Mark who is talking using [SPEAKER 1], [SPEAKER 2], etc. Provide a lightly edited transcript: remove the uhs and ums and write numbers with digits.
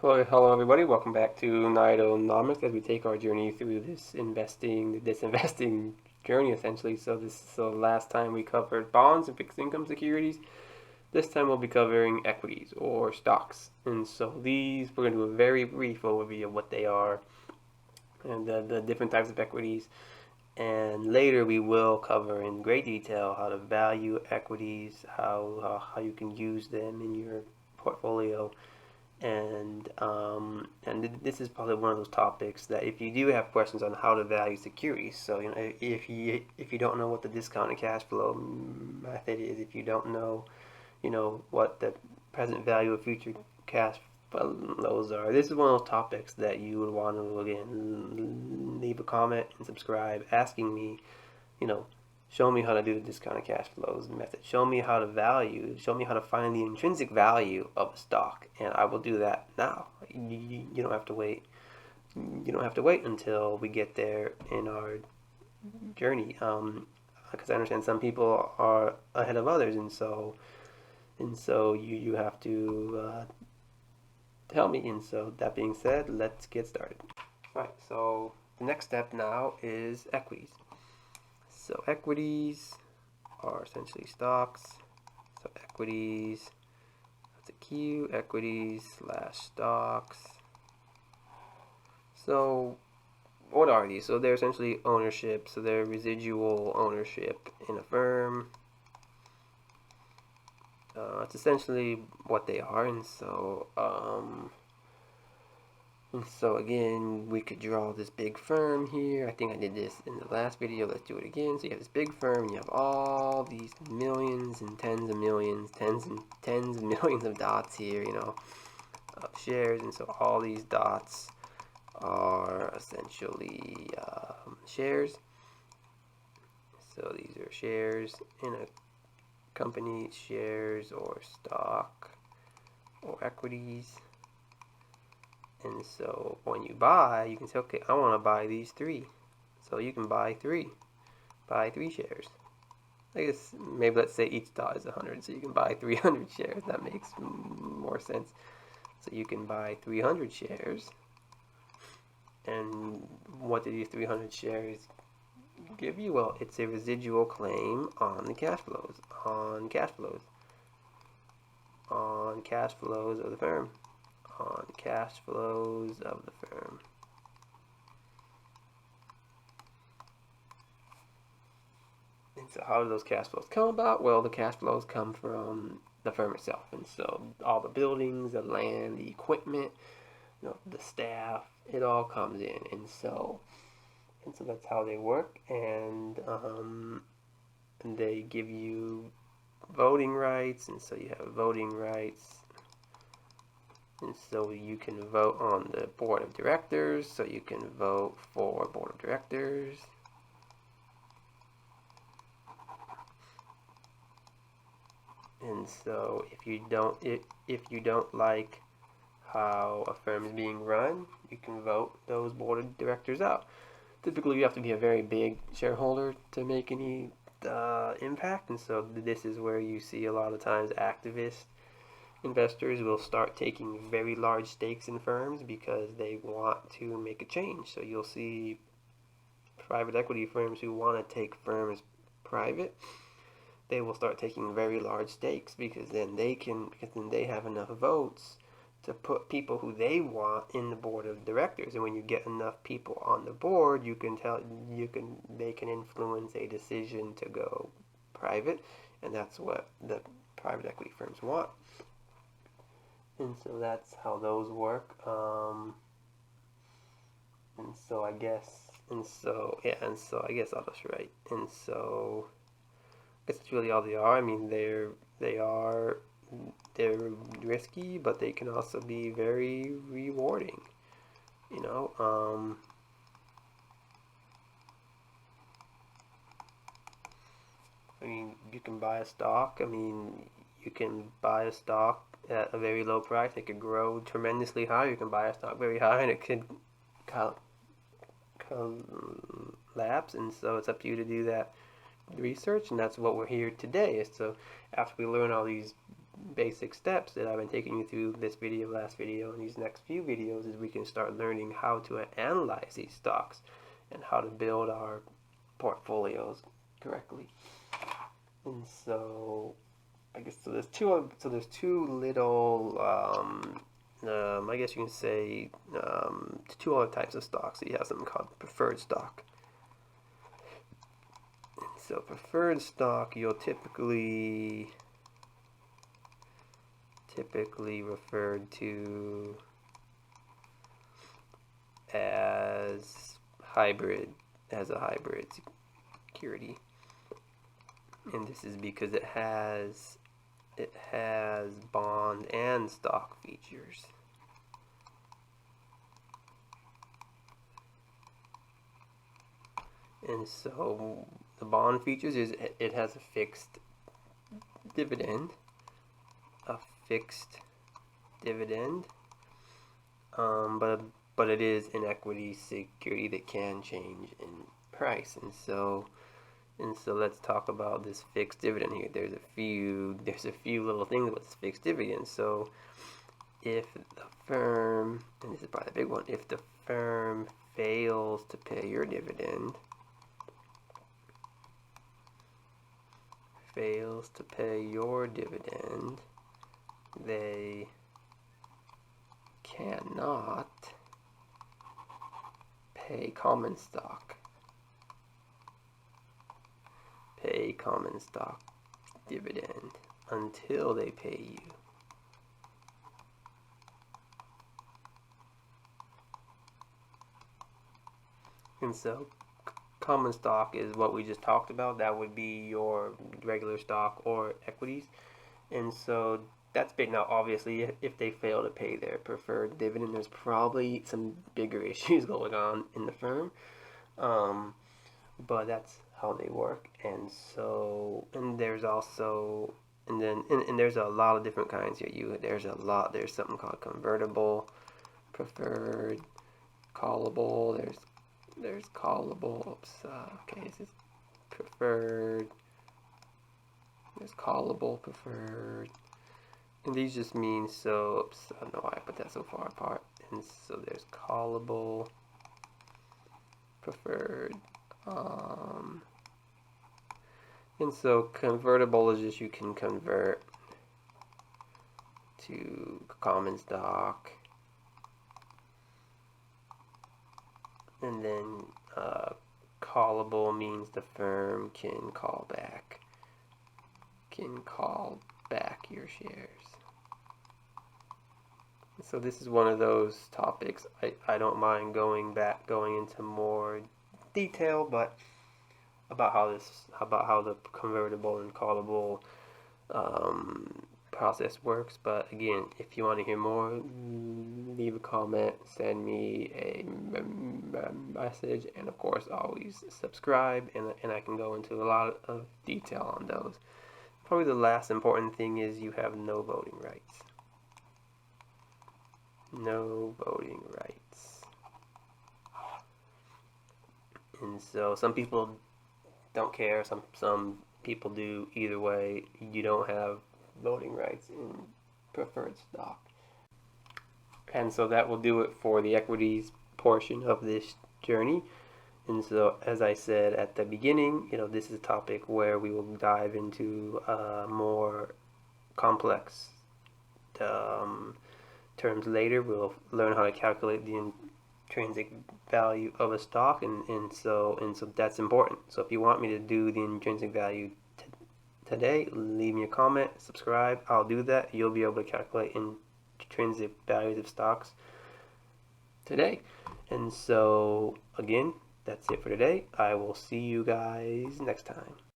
[SPEAKER 1] Hello everybody. Welcome back to Nidonomics as we take our journey through this disinvesting journey essentially. So last time we covered bonds and fixed income securities. This time we'll be covering equities or stocks. And so these we're going to do a very brief overview of what they are and the different types of equities. And later we will cover in great detail how to value equities, how you can use them in your portfolio, and this is probably one of those topics that if you do have questions on how to value securities, so if you don't know what the discounted cash flow method is, if you don't know what the present value of future cash flows are, this is one of those topics that you would want to again leave a comment and subscribe asking me, you know, show me how to do the discounted cash flows method. Show me how to find the intrinsic value of a stock, and I will do that now. You don't have to wait. You don't have to wait until we get there in our journey, because I understand some people are ahead of others, and so you have to tell me. And so that being said, let's get started. All right. So the next step now is equities. So equities are essentially stocks. So equities, that's a Q, equities slash stocks. So what are these? So they're essentially ownership. So they're residual ownership in a firm. That's essentially what they are. And so again, we could draw this big firm here. I think I did this in the last video. Let's do it again. So you have this big firm, and you have all these millions and tens of millions, tens of millions of dots here, of shares. And so all these dots are essentially shares. So these are shares in a company, shares or stock or equities. And so when you buy, you can say, okay, I want to buy these three. So you can buy three shares. I guess maybe let's say each dot is 100, so you can buy 300 shares. That makes more sense. So you can buy 300 shares. And what do these 300 shares give you? Well, it's a residual claim on the cash flows, on cash flows of the firm. On cash flows of the firm. And so how do those cash flows come about? Well, the cash flows come from the firm itself. And so all the buildings, the land, the equipment, the staff, it all comes in. And so that's how they work. And they give you voting rights. And so you have voting rights. And so you can vote on the board of directors. So you can vote for board of directors. And so if you don't like how a firm is being run, you can vote those board of directors out. Typically, you have to be a very big shareholder to make any impact, and so this is where you see a lot of times activist investors will start taking very large stakes in firms because they want to make a change. So you'll see private equity firms who want to take firms private. They will start taking very large stakes because then they have enough votes to put people who they want in the board of directors. And when you get enough people on the board, they can influence a decision to go private, and that's what the private equity firms want. And so that's how those work. And so I guess I'll just write. And so I guess that's really all they are. I mean, they're risky, but they can also be very rewarding. You know, I mean, you can buy a stock. I mean, you can buy a stock at a very low price. It could grow tremendously high. You can buy a stock very high, and it could collapse. And so it's up to you to do that research, and that's what we're here today. Is so after we learn all these basic steps that I've been taking you through this video, last video, and these next few videos is we can start learning how to analyze these stocks and how to build our portfolios correctly. And so I guess there's two little I guess you can say two other types of stocks. So you have something called preferred stock. So preferred stock you'll typically referred to as a hybrid security, and this is because it has bond and stock features. And so the bond features is it has a fixed dividend, but it is an equity security that can change in price. And so let's talk about this fixed dividend here. There's a few little things about this fixed dividend. So if the firm, and this is probably the big one, if the firm fails to pay your dividend, they cannot pay common stock dividend until they pay you. And so common stock is what we just talked about. That would be your regular stock or equities. And so that's big. Now obviously if they fail to pay their preferred dividend, there's probably some bigger issues going on in the firm, but that's how they work. And so, and there's also, and there's a lot of different kinds here. There's something called convertible preferred, callable. There's callable. Okay, this is preferred. There's callable preferred, and these just mean so. I don't know why I put that so far apart. And so there's callable preferred, and so convertible is just you can convert to common stock, and then callable means the firm can call back your shares. So this is one of those topics I don't mind going into more detail, but about how the convertible and callable process works. But again, if you want to hear more, leave a comment, send me a message, and of course always subscribe, and I can go into a lot of detail on those. Probably the last important thing is you have no voting rights. No voting rights. And so some people don't care, some people do. Either way, you don't have voting rights in preferred stock. And so that will do it for the equities portion of this journey. And so, as I said at the beginning, this is a topic where we will dive into more complex terms later. We'll learn how to calculate the intrinsic value of a stock, and so that's important. So if you want me to do the intrinsic value today, leave me a comment, subscribe. I'll do that. You'll be able to calculate intrinsic values of stocks today. And so again, that's it for today. I will see you guys next time.